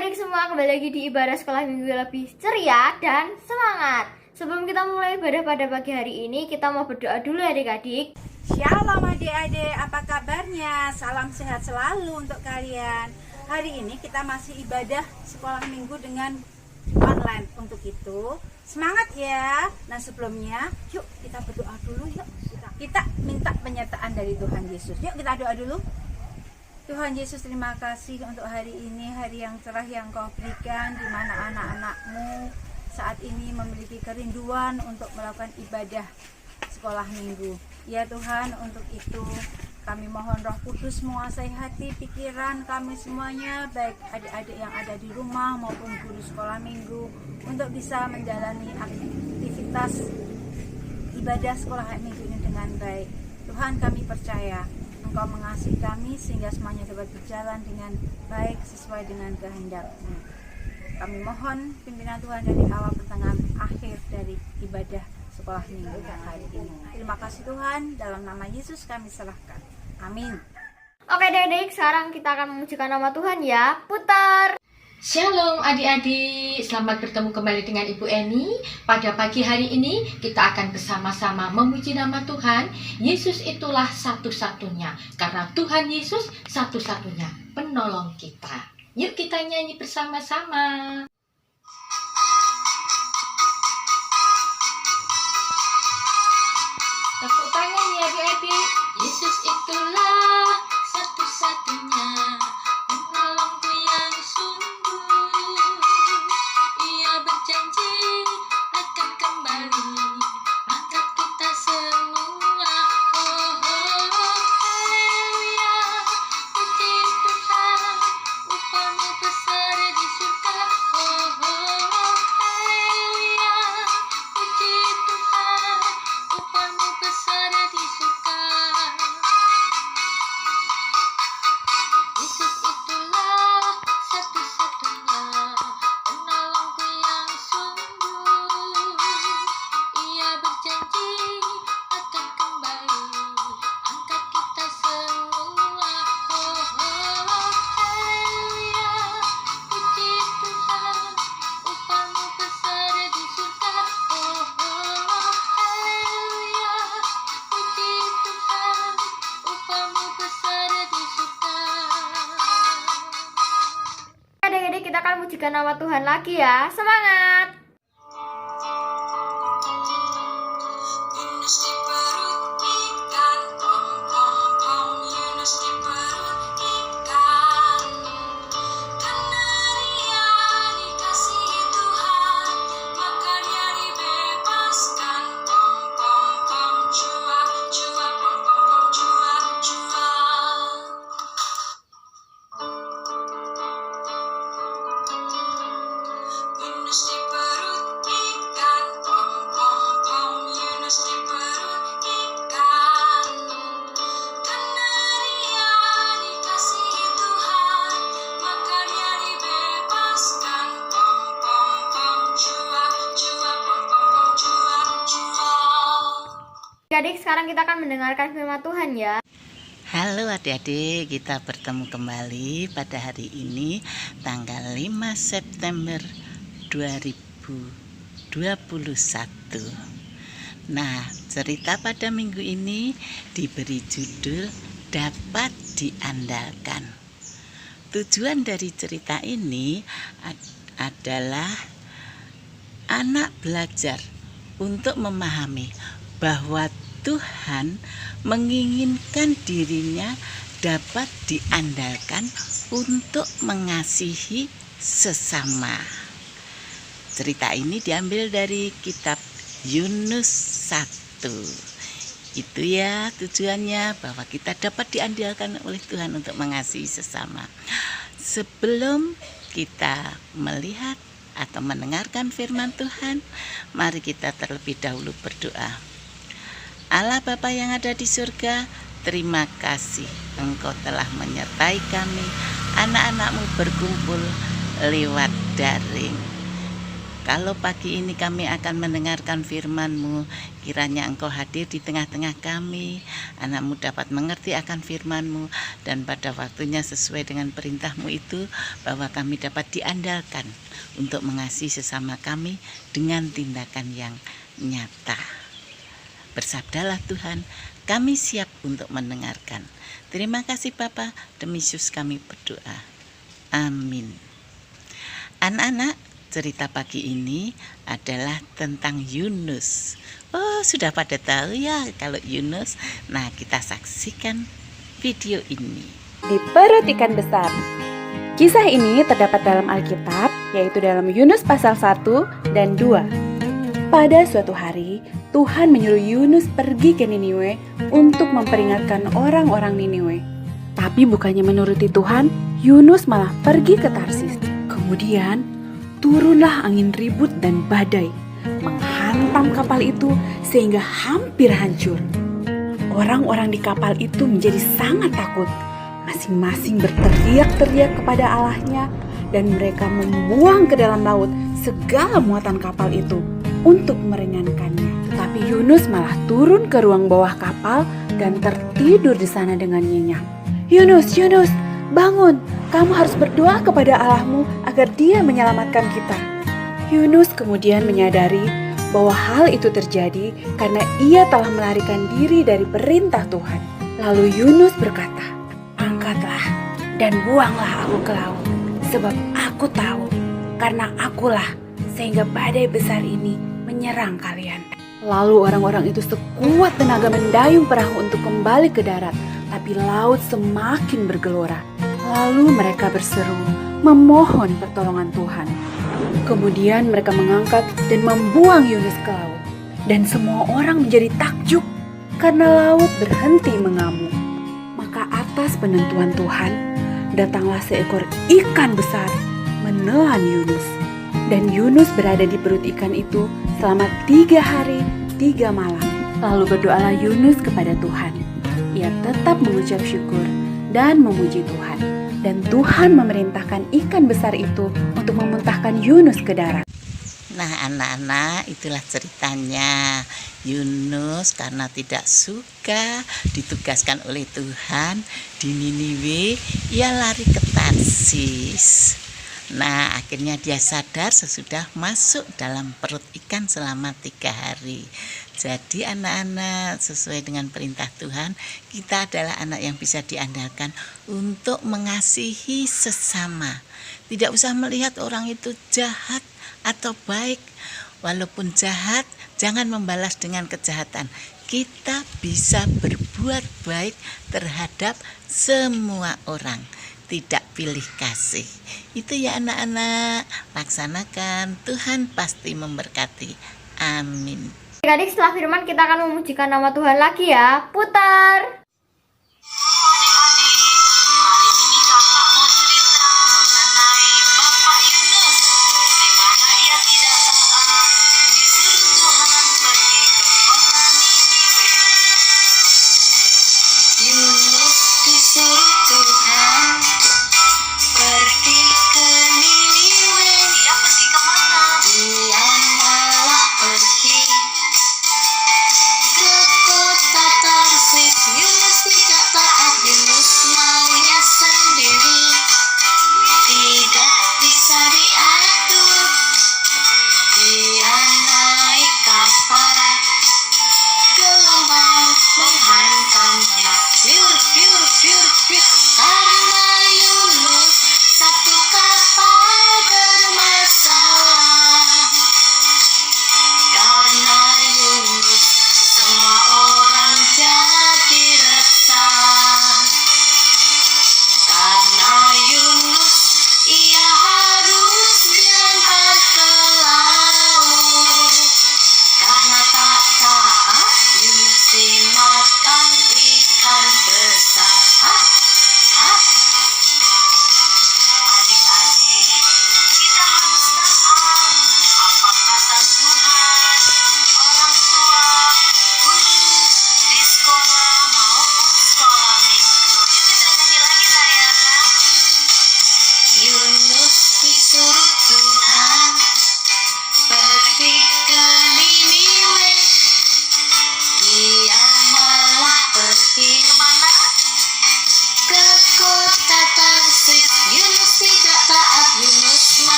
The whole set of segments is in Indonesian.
adik semua, kembali lagi di ibadah sekolah minggu lebih ceria dan semangat. Sebelum kita mulai ibadah pada pagi hari ini, kita mau berdoa dulu adik-adik. Shalom adik-adik, apa kabarnya? Salam sehat selalu untuk kalian. Hari ini kita masih ibadah sekolah minggu dengan online. Untuk itu, semangat ya. Nah sebelumnya, yuk kita berdoa dulu yuk. Kita minta penyertaan dari Tuhan Yesus. Yuk kita doa dulu. Tuhan Yesus, terima kasih untuk hari ini, hari yang cerah yang Kau berikan, di mana anak-anak-Mu saat ini memiliki kerinduan untuk melakukan ibadah sekolah minggu. Ya Tuhan, untuk itu kami mohon Roh Kudus menguasai hati, pikiran kami semuanya, baik adik-adik yang ada di rumah maupun guru sekolah minggu, untuk bisa menjalani aktivitas ibadah sekolah minggu ini dengan baik. Tuhan, kami percaya Engkau mengasihi kami sehingga semuanya dapat berjalan dengan baik sesuai dengan kehendak-Mu. Kami mohon pimpinan Tuhan dari awal, pertengahan, akhir dari ibadah sekolah minggu hari ini. Terima kasih Tuhan, dalam nama Yesus kami serahkan. Amin. Oke adik-adik, sekarang kita akan memujikan nama Tuhan ya. Putar. Shalom adik-adik, selamat bertemu kembali dengan Ibu Eni. Pada pagi hari ini kita akan bersama-sama memuji nama Tuhan. Yesus itulah satu-satunya, karena Tuhan Yesus satu-satunya penolong kita. Yuk kita nyanyi bersama-sama. Tepuk tangan ya adik-adik. Yesus itulah satu-satunya penolongku yang sungguh. Ia berjanji akan kembali angkat kita semua. Oh, haleluya, puji Tuhan, upahmu besar di surga. Oh, haleluya, puji Tuhan, upahmu besar di surga. Yesus itulah satu-satunya penolongku yang sungguh. Ia berjanji akan kembali angkat kita semua. Oh, haleluya, puji Tuhan, upahmu besar di surga. Oh, haleluya, puji Tuhan, upahmu besar di surga. Adik-adik, kita akan memujikan nama Tuhan lagi ya. Semangat. Yunus di perut ikan, pom pom pom. Yunus di perut ikan, karena dia dikasihi Tuhan, maka dia dibebaskan. Pom pom pom, jua jua, pom pom pom, jua jua. Yunus di perut ikan, pom pom pom. Yunus di perut ikan, karena dia dikasihi Tuhan, maka dia dibebaskan. Pom pom pom, jua jua, pom pom pom, jua jua. Adik-adik, sekarang kita akan mendengarkan firman Tuhan ya. Halo adik-adik, kita bertemu kembali pada hari ini tanggal 5 September 2021. Nah, cerita pada minggu ini diberi judul Dapat Diandalkan. Tujuan dari cerita ini adalah anak belajar untuk memahami bahwa Tuhan menginginkan dirinya dapat diandalkan untuk mengasihi sesama. Cerita ini diambil dari kitab Yunus 1. Itu ya tujuannya, bahwa kita dapat diandalkan oleh Tuhan untuk mengasihi sesama. Sebelum kita melihat atau mendengarkan firman Tuhan, mari kita terlebih dahulu berdoa. Allah Bapa yang ada di surga, terima kasih Engkau telah menyertai kami, anak-anak-Mu berkumpul lewat daring. Kalau pagi ini kami akan mendengarkan firman-Mu, kiranya Engkau hadir di tengah-tengah kami, anak-Mu dapat mengerti akan firman-Mu, dan pada waktunya sesuai dengan perintah-Mu itu, bahwa kami dapat diandalkan untuk mengasihi sesama kami dengan tindakan yang nyata. Bersabdalah Tuhan, kami siap untuk mendengarkan. Terima kasih Bapa, demi Yesus kami berdoa. Amin. Anak-anak, cerita pagi ini adalah tentang Yunus. Oh, sudah pada tahu ya kalau Yunus? Nah, kita saksikan video ini. Di perut ikan besar. Kisah ini terdapat dalam Alkitab, yaitu dalam Yunus pasal 1 dan 2. Pada suatu hari, Tuhan menyuruh Yunus pergi ke Niniwe untuk memperingatkan orang-orang Niniwe. Tapi bukannya menuruti Tuhan, Yunus malah pergi ke Tarsis. Kemudian, turunlah angin ribut dan badai, menghantam kapal itu sehingga hampir hancur. Orang-orang di kapal itu menjadi sangat takut. Masing-masing berteriak-teriak kepada Allahnya, dan mereka membuang ke dalam laut segala muatan kapal itu untuk meringankannya. Tetapi Yunus malah turun ke ruang bawah kapal dan tertidur di sana dengan nyenyak. Yunus, Yunus, bangun, kamu harus berdoa kepada Allahmu agar Dia menyelamatkan kita. Yunus kemudian menyadari bahwa hal itu terjadi karena ia telah melarikan diri dari perintah Tuhan. Lalu Yunus berkata, "Angkatlah dan buanglah aku ke laut, sebab aku tahu karena akulah sehingga badai besar ini menyerang kalian." Lalu orang-orang itu sekuat tenaga mendayung perahu untuk kembali ke darat, tapi laut semakin bergelora. Lalu mereka berseru, memohon pertolongan Tuhan. Kemudian mereka mengangkat dan membuang Yunus ke laut. Dan semua orang menjadi takjub karena laut berhenti mengamuk. Maka atas penentuan Tuhan, datanglah seekor ikan besar menelan Yunus. Dan Yunus berada di perut ikan itu selama 3 hari 3 malam. Lalu berdoalah Yunus kepada Tuhan. Ia tetap mengucap syukur dan memuji Tuhan. Dan Tuhan memerintahkan ikan besar itu untuk memuntahkan Yunus ke darat. Nah, anak-anak, itulah ceritanya. Yunus karena tidak suka ditugaskan oleh Tuhan di Niniwe, ia lari ke Tarsis. Nah, akhirnya dia sadar sesudah masuk dalam perut ikan selama 3 hari. Jadi anak-anak, sesuai dengan perintah Tuhan, kita adalah anak yang bisa diandalkan untuk mengasihi sesama. Tidak usah melihat orang itu jahat atau baik. Walaupun jahat, jangan membalas dengan kejahatan. Kita bisa berbuat baik terhadap semua orang. Tidak pilih kasih. Itu ya anak-anak, laksanakan, Tuhan pasti memberkati. Amin. Adik-adik, setelah firman kita akan memujikan nama Tuhan lagi ya. Putar. Adik-adik, hari ini kakak mau cerita mengenai Bapak Yunus, di mana ia tidak taat, disuruh Tuhan pergi ke kota Niniwe. Yunus disuruh Tuhan pergi ke Niniwe. Dia pergi kemana? Dia malah pergi ke kota Tarsis.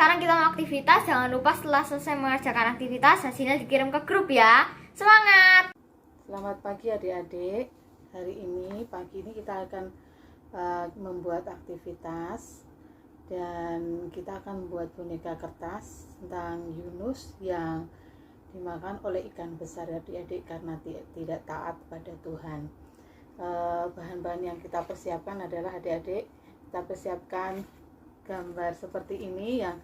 sekarang kita mau aktivitas. Jangan lupa setelah selesai mengerjakan aktivitas, hasilnya dikirim ke grup ya. Semangat! Selamat pagi adik-adik. Hari ini, pagi ini kita akan membuat aktivitas. Dan kita akan membuat boneka kertas tentang Yunus yang dimakan oleh ikan besar adik-adik karena tidak taat pada Tuhan. Bahan-bahan yang kita persiapkan adalah adik-adik, kita persiapkan gambar seperti ini yang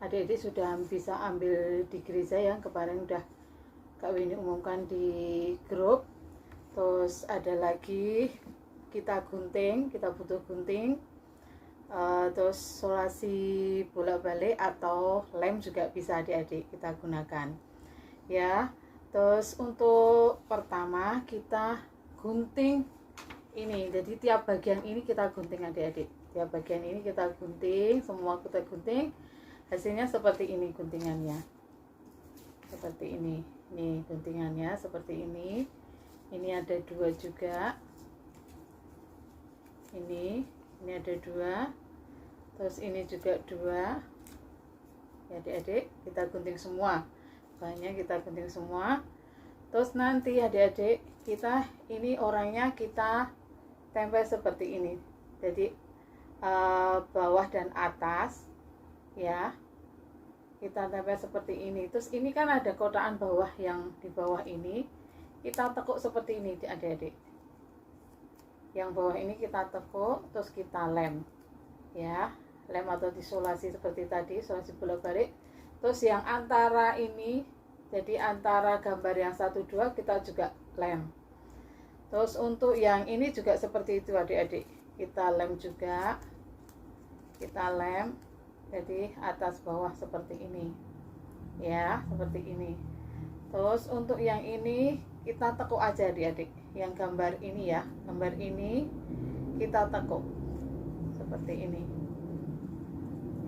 adik-adik sudah bisa ambil di gereja yang kemarin udah Kak Winnie umumkan di grup. Terus ada lagi kita gunting, kita butuh gunting. Terus solasi bolak-balik atau lem juga bisa adik-adik kita gunakan ya. Terus untuk pertama kita gunting ini, jadi tiap bagian ini kita gunting adik-adik, tiap bagian ini kita gunting, semua kita gunting, hasilnya seperti ini guntingannya, seperti ini guntingannya seperti ini ada dua juga, ini ada dua. Terus ini juga dua ya adik-adik, kita gunting semua, bahannya kita gunting semua. Terus nanti adik-adik kita ini orangnya kita tempel seperti ini, jadi bawah dan atas ya, kita tempel seperti ini. Terus ini kan ada kotakan bawah, yang di bawah ini kita tekuk seperti ini adik-adik, yang bawah ini kita tekuk, terus kita lem ya, lem atau disolasi seperti tadi, solasi bolak-balik. Terus yang antara ini, jadi antara gambar yang 1, 2 kita juga lem. Terus untuk yang ini juga seperti itu adik-adik, kita lem juga, kita lem, jadi atas bawah seperti ini ya, seperti ini. Terus untuk yang ini kita tekuk aja adik-adik, yang gambar ini ya, gambar ini kita tekuk seperti ini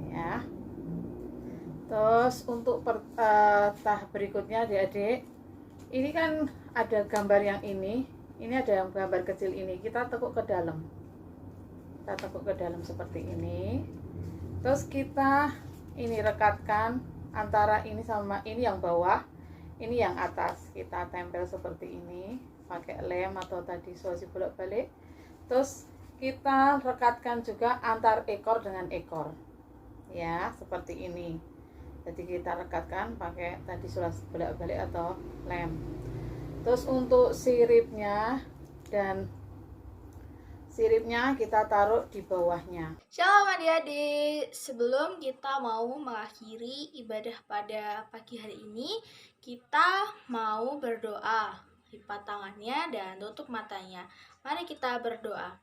ya. Terus untuk tahap berikutnya adik-adik, ini kan ada gambar yang ini ada gambar kecil ini, kita tekuk ke dalam, kita tekuk ke dalam seperti ini. Terus kita ini rekatkan antara ini sama ini yang bawah, ini yang atas, kita tempel seperti ini pakai lem atau tadi solasi bolak-balik. Terus kita rekatkan juga antar ekor dengan ekor ya, seperti ini. Jadi kita rekatkan pakai tadi solasi bolak-balik atau lem. Terus untuk siripnya kita taruh di bawahnya. Shalom adik-adik, sebelum kita mau mengakhiri ibadah pada pagi hari ini, kita mau berdoa. Lipat tangannya dan tutup matanya. Mari kita berdoa.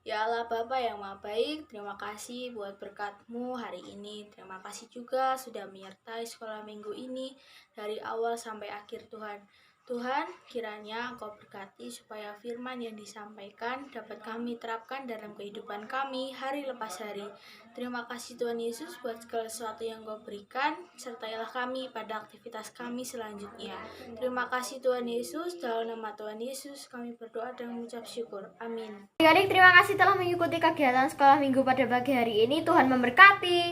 Ya Allah Bapa yang Maha Baik, terima kasih buat berkat-Mu hari ini. Terima kasih juga sudah menyertai sekolah minggu ini dari awal sampai akhir Tuhan. Tuhan, kiranya Engkau berkati supaya firman yang disampaikan dapat kami terapkan dalam kehidupan kami hari lepas hari. Terima kasih Tuhan Yesus buat segala sesuatu yang Engkau berikan, sertailah kami pada aktivitas kami selanjutnya. Terima kasih Tuhan Yesus, dalam nama Tuhan Yesus kami berdoa dan mengucap syukur. Amin. Adik-adik, terima kasih telah mengikuti kegiatan sekolah minggu pada pagi hari ini. Tuhan memberkati.